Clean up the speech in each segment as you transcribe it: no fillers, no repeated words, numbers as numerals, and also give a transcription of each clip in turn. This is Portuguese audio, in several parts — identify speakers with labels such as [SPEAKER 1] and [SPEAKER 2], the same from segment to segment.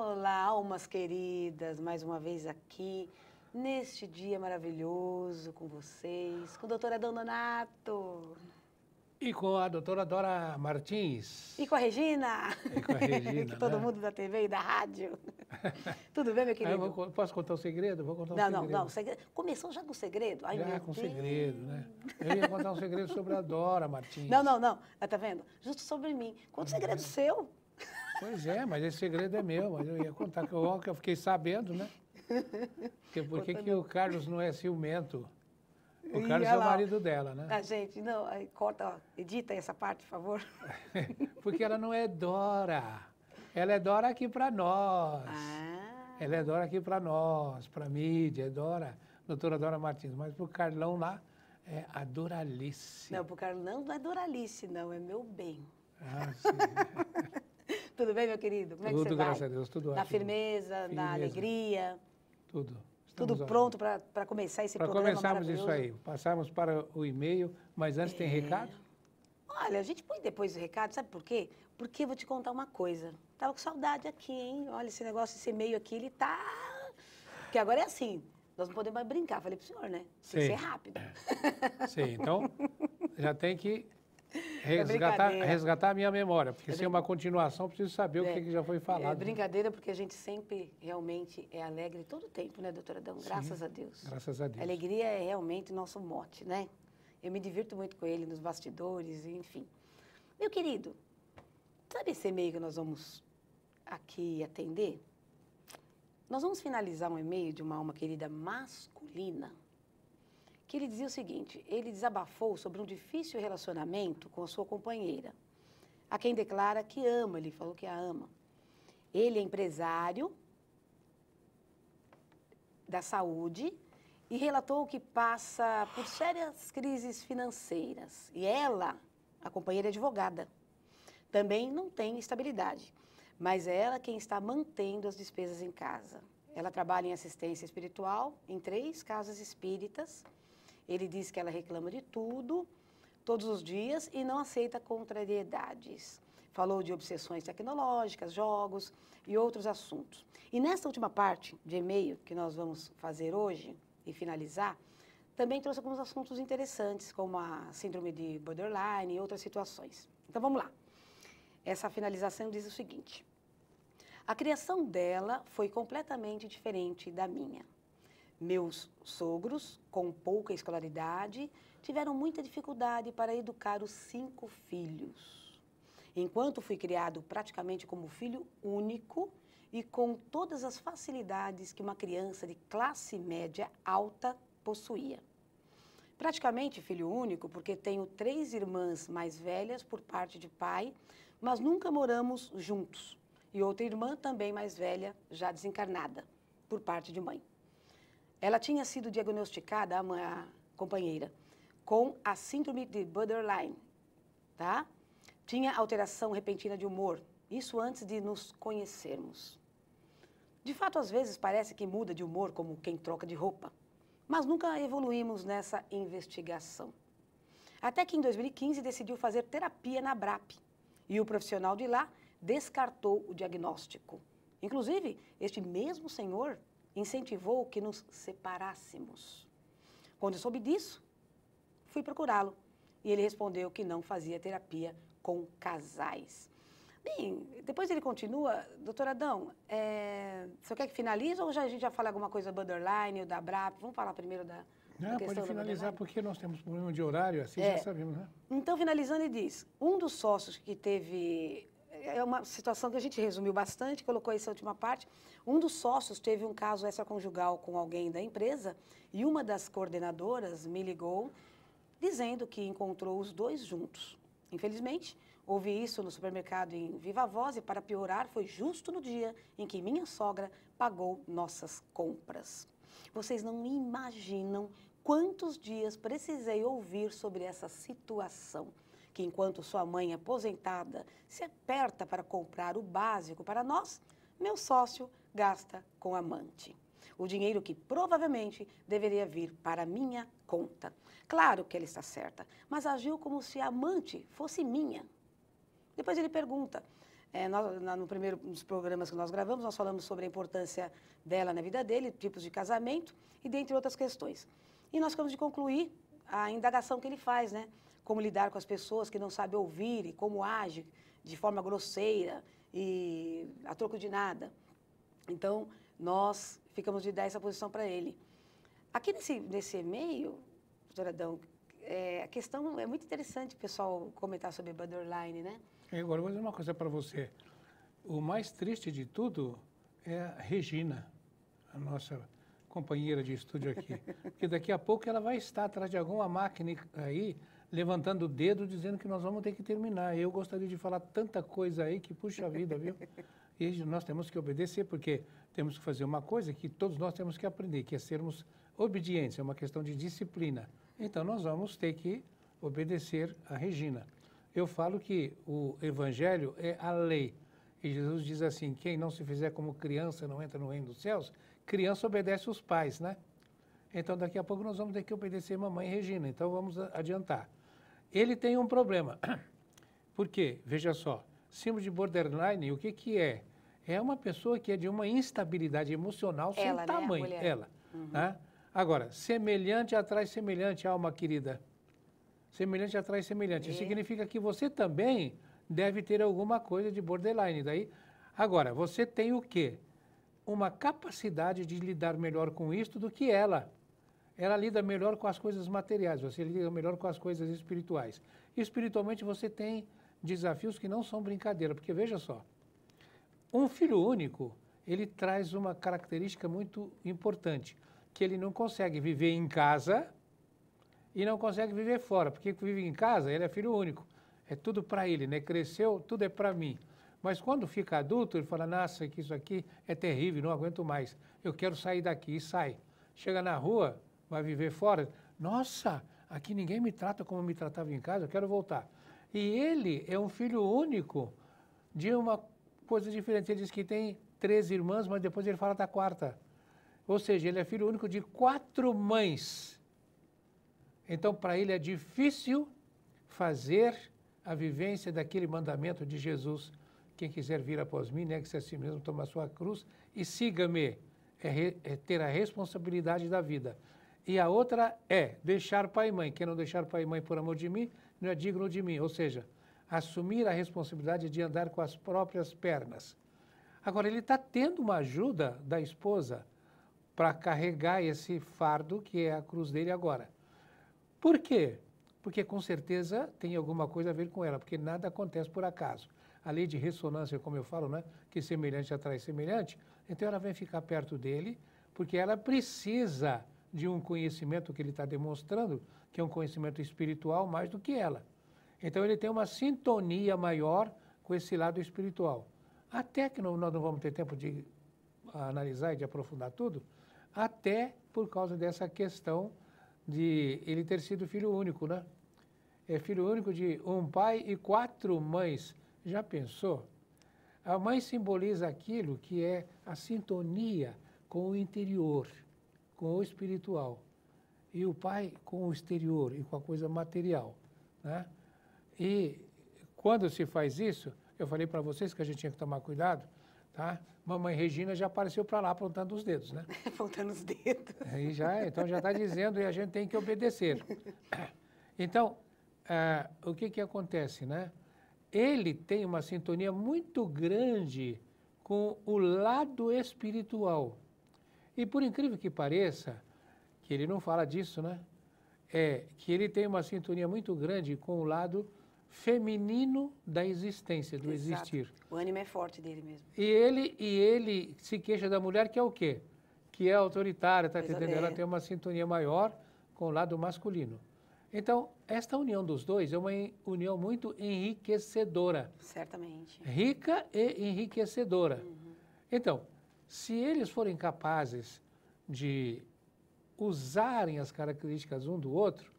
[SPEAKER 1] Olá, almas queridas, mais uma vez aqui, neste dia maravilhoso com vocês, com a doutora Donato.
[SPEAKER 2] E com a doutora Dora Martins.
[SPEAKER 1] E com a Regina.
[SPEAKER 2] E com a Regina,
[SPEAKER 1] que todo
[SPEAKER 2] né?
[SPEAKER 1] mundo da TV e da rádio. Tudo bem, meu querido?
[SPEAKER 2] Posso contar um segredo? Vou contar um
[SPEAKER 1] Não,
[SPEAKER 2] segredo.
[SPEAKER 1] segredo. Começou já com segredo? Ai,
[SPEAKER 2] Já
[SPEAKER 1] meu
[SPEAKER 2] com
[SPEAKER 1] Deus.
[SPEAKER 2] segredo, né? Eu ia contar um segredo sobre a Dora Martins.
[SPEAKER 1] Não. Tá vendo? Justo sobre mim. Conta um segredo seu.
[SPEAKER 2] Pois é, mas esse segredo é meu. Mas eu ia contar que eu fiquei sabendo, né? Por que o Carlos não é ciumento? O Carlos é o marido dela, né?
[SPEAKER 1] Ah, gente, não, aí corta, ó, edita essa parte, por favor.
[SPEAKER 2] Porque ela não é Dora. Ela é Dora aqui para nós.
[SPEAKER 1] Ah.
[SPEAKER 2] Ela é Dora aqui para nós, para a mídia, é Dora, doutora Dora Martins. Mas para o Carlão lá, é a Doralice.
[SPEAKER 1] Não, pro Carlos não é Doralice, não, é meu bem.
[SPEAKER 2] Ah, sim.
[SPEAKER 1] Tudo bem, meu querido? Como é que você vai?
[SPEAKER 2] Tudo, graças a Deus, tudo
[SPEAKER 1] Na
[SPEAKER 2] ótimo.
[SPEAKER 1] firmeza, na alegria.
[SPEAKER 2] Tudo.
[SPEAKER 1] Tudo pronto para começar esse programa
[SPEAKER 2] começarmos
[SPEAKER 1] maravilhoso?
[SPEAKER 2] isso aí, passarmos para o e-mail, mas antes tem recado?
[SPEAKER 1] Olha, a gente põe depois o recado, sabe por quê? Porque eu vou te contar uma coisa. Tava com saudade aqui, hein? Olha, esse negócio, esse e-mail aqui, ele tá... Porque agora é assim, nós não podemos mais brincar. Falei pro senhor, né? Tem que ser rápido.
[SPEAKER 2] Sim, então já tem que resgatar a minha memória, porque se é uma continuação, preciso saber o que já foi falado.
[SPEAKER 1] É brincadeira, porque a gente sempre realmente é alegre todo o tempo, né, doutora Adão? Graças a Deus.
[SPEAKER 2] Graças a Deus.
[SPEAKER 1] A alegria é realmente nosso mote, né? Eu me divirto muito com ele nos bastidores, enfim. Meu querido, sabe esse e-mail que nós vamos aqui atender? Nós vamos finalizar um e-mail de uma alma querida masculina, que ele dizia o seguinte: ele desabafou sobre um difícil relacionamento com a sua companheira, a quem declara que ama, ele falou que a ama. Ele é empresário da saúde e relatou que passa por sérias crises financeiras. E ela, a companheira, é advogada. Também não tem estabilidade, mas é ela quem está mantendo as despesas em casa. Ela trabalha em assistência espiritual em 3 casas espíritas. Ele diz que ela reclama de tudo, todos os dias, e não aceita contrariedades. Falou de obsessões tecnológicas, jogos e outros assuntos. E nesta última parte de e-mail que nós vamos fazer hoje e finalizar, também trouxe alguns assuntos interessantes, como a síndrome de borderline e outras situações. Então vamos lá. Essa finalização diz o seguinte: a criação dela foi completamente diferente da minha. Meus sogros, com pouca escolaridade, tiveram muita dificuldade para educar os 5 filhos. Enquanto fui criado praticamente como filho único e com todas as facilidades que uma criança de classe média alta possuía. Praticamente filho único, porque tenho 3 irmãs mais velhas por parte de pai, mas nunca moramos juntos. E outra irmã também mais velha, já desencarnada, por parte de mãe. Ela tinha sido diagnosticada, a companheira, com a síndrome de borderline, tá? Tinha alteração repentina de humor, isso antes de nos conhecermos. De fato, às vezes parece que muda de humor como quem troca de roupa, mas nunca evoluímos nessa investigação. Até que em 2015 decidiu fazer terapia na BRAP, e o profissional de lá descartou o diagnóstico. Inclusive, este mesmo senhor incentivou que nos separássemos. Quando eu soube disso, fui procurá-lo e ele respondeu que não fazia terapia com casais. Bem, depois ele continua, doutor Adão, você quer que finalize ou a gente já fala alguma coisa borderline ou da BRAP? Vamos falar primeiro da questão
[SPEAKER 2] pode finalizar porque nós temos problema de horário, assim já sabemos, né?
[SPEAKER 1] Então, finalizando, ele diz, um dos sócios que teve... É uma situação que a gente resumiu bastante, colocou essa última parte. Um dos sócios teve um caso extraconjugal com alguém da empresa e uma das coordenadoras me ligou dizendo que encontrou os 2 juntos. Infelizmente, ouvi isso no supermercado em viva voz e, para piorar, foi justo no dia em que minha sogra pagou nossas compras. Vocês não imaginam quantos dias precisei ouvir sobre essa situação, que enquanto sua mãe aposentada se aperta para comprar o básico para nós, meu sócio gasta com amante. O dinheiro que provavelmente deveria vir para minha conta. Claro que ela está certa, mas agiu como se a amante fosse minha. Depois ele pergunta, No primeiro dos programas que nós gravamos, nós falamos sobre a importância dela na vida dele, tipos de casamento e dentre outras questões. E nós ficamos de concluir a indagação que ele faz, né? Como lidar com as pessoas que não sabem ouvir e como age de forma grosseira e a troco de nada. Então, nós ficamos de dar essa posição para ele. Aqui nesse e-mail, doutor Adão, a questão é muito interessante o pessoal comentar sobre borderline, né?
[SPEAKER 2] Agora, eu vou dizer uma coisa para você. O mais triste de tudo é a Regina, a nossa companheira de estúdio aqui. Porque daqui a pouco ela vai estar atrás de alguma máquina aí, levantando o dedo, dizendo que nós vamos ter que terminar. Eu gostaria de falar tanta coisa aí que puxa a vida, viu? E nós temos que obedecer, porque temos que fazer uma coisa que todos nós temos que aprender, que é sermos obedientes, é uma questão de disciplina. Então, nós vamos ter que obedecer a Regina. Eu falo que o Evangelho é a lei. E Jesus diz assim, quem não se fizer como criança não entra no reino dos céus. Criança obedece os pais, né? Então, daqui a pouco nós vamos ter que obedecer mamãe Regina. Então, vamos adiantar. Ele tem um problema. Por quê? Veja só, síndrome de borderline, o que que é? É uma pessoa que é de uma instabilidade emocional sem tamanho.
[SPEAKER 1] Né,
[SPEAKER 2] ela. Né? Agora, semelhante atrai semelhante, alma querida. Semelhante atrai semelhante. Isso significa que você também deve ter alguma coisa de borderline. Daí, agora, você tem o quê? Uma capacidade de lidar melhor com isto do que ela. Ela lida melhor com as coisas materiais, você lida melhor com as coisas espirituais. Espiritualmente, você tem desafios que não são brincadeira, porque veja só, um filho único, ele traz uma característica muito importante, que ele não consegue viver em casa e não consegue viver fora, porque vive em casa, ele é filho único, é tudo para ele, né? Cresceu, tudo é para mim. Mas quando fica adulto, ele fala, nossa, que isso aqui é terrível, não aguento mais, eu quero sair daqui, e sai. Chega na rua, vai viver fora, nossa, aqui ninguém me trata como me tratava em casa, eu quero voltar. E ele é um filho único de uma coisa diferente, ele diz que tem 3 irmãs, mas depois ele fala da 4ª. Ou seja, ele é filho único de 4 mães. Então, para ele é difícil fazer a vivência daquele mandamento de Jesus. Quem quiser vir após mim, negue-se a si mesmo, toma a sua cruz e siga-me. É ter a responsabilidade da vida. E a outra é deixar pai e mãe. Quem não deixar pai e mãe por amor de mim, não é digno de mim. Ou seja, assumir a responsabilidade de andar com as próprias pernas. Agora, ele está tendo uma ajuda da esposa para carregar esse fardo que é a cruz dele agora. Por quê? Porque com certeza tem alguma coisa a ver com ela, porque nada acontece por acaso. A lei de ressonância, como eu falo, né, que semelhante atrai semelhante, então ela vem ficar perto dele, porque ela precisa de um conhecimento que ele está demonstrando, que é um conhecimento espiritual mais do que ela. Então ele tem uma sintonia maior com esse lado espiritual. Até que nós não vamos ter tempo de analisar e de aprofundar tudo, até por causa dessa questão de ele ter sido filho único, né? É filho único de um pai e 4 mães. Já pensou? A mãe simboliza aquilo que é a sintonia com o interior, com o espiritual. E o pai com o exterior e com a coisa material, né? E quando se faz isso, eu falei para vocês que a gente tinha que tomar cuidado, tá? Mamãe Regina já apareceu para lá apontando os dedos, né?
[SPEAKER 1] Apontando os dedos.
[SPEAKER 2] Aí então já está dizendo e a gente tem que obedecer. Então, o que acontece, né? Ele tem uma sintonia muito grande com o lado espiritual. E por incrível que pareça, que ele não fala disso, né? É que ele tem uma sintonia muito grande com o lado feminino da existência, do existir.
[SPEAKER 1] O ânimo é forte dele mesmo.
[SPEAKER 2] E ele se queixa da mulher, que é o quê? Que é autoritária, tá entendendo? Ela tem uma sintonia maior com o lado masculino. Então, esta união dos dois é uma união muito enriquecedora.
[SPEAKER 1] Certamente.
[SPEAKER 2] Rica e enriquecedora. Então, se eles forem capazes de usarem as características um do outro,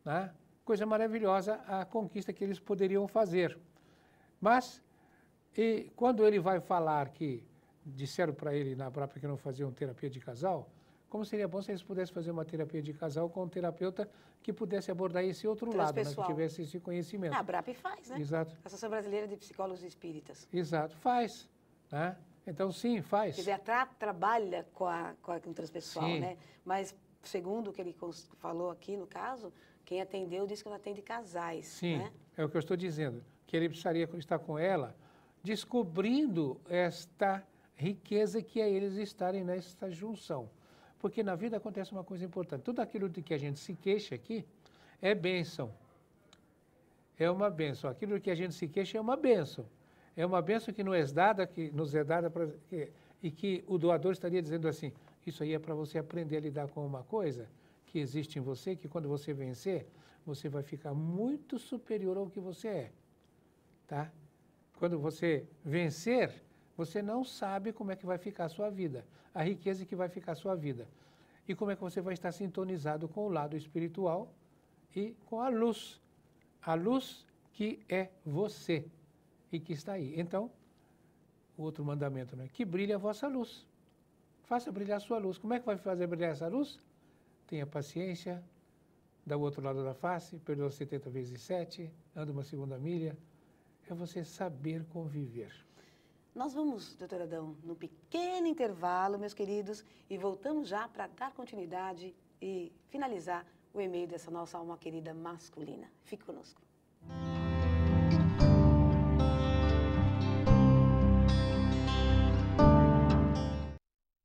[SPEAKER 2] né? Coisa maravilhosa a conquista que eles poderiam fazer. Mas, quando ele vai falar que disseram para ele na própria que não faziam terapia de casal, como seria bom se eles pudessem fazer uma terapia de casal com um terapeuta que pudesse abordar esse outro lado, né, que tivesse esse conhecimento.
[SPEAKER 1] A ABRAP faz, né?
[SPEAKER 2] Exato.
[SPEAKER 1] Associação Brasileira de Psicólogos Espíritas.
[SPEAKER 2] Exato, faz. Né? Então, sim, faz.
[SPEAKER 1] Quer dizer, trabalha com o transpessoal,
[SPEAKER 2] Sim.
[SPEAKER 1] né? Mas, segundo o que ele falou aqui, no caso, quem atendeu disse que não atende casais.
[SPEAKER 2] Sim,
[SPEAKER 1] né?
[SPEAKER 2] é o que eu estou dizendo. Que ele precisaria estar com ela, descobrindo esta riqueza que é eles estarem nessa junção. Porque na vida acontece uma coisa importante. Tudo aquilo de que a gente se queixa aqui é bênção. É uma bênção. Aquilo de que a gente se queixa é uma bênção. É uma bênção que nos é dada e que o doador estaria dizendo assim, isso aí é para você aprender a lidar com uma coisa que existe em você, que quando você vencer, você vai ficar muito superior ao que você é. Tá? Quando você vencer, você não sabe como é que vai ficar a sua vida, a riqueza que vai ficar a sua vida. E como é que você vai estar sintonizado com o lado espiritual e com a luz que é você e que está aí. Então, o outro mandamento, né? Que brilhe a vossa luz. Faça brilhar a sua luz. Como é que vai fazer brilhar essa luz? Tenha paciência, dá o outro lado da face, perdoa 70 vezes 7, anda uma segunda milha. É você saber conviver.
[SPEAKER 1] Nós vamos, doutor Adão, num pequeno intervalo, meus queridos, e voltamos já para dar continuidade e finalizar o e-mail dessa nossa alma querida masculina. Fique conosco.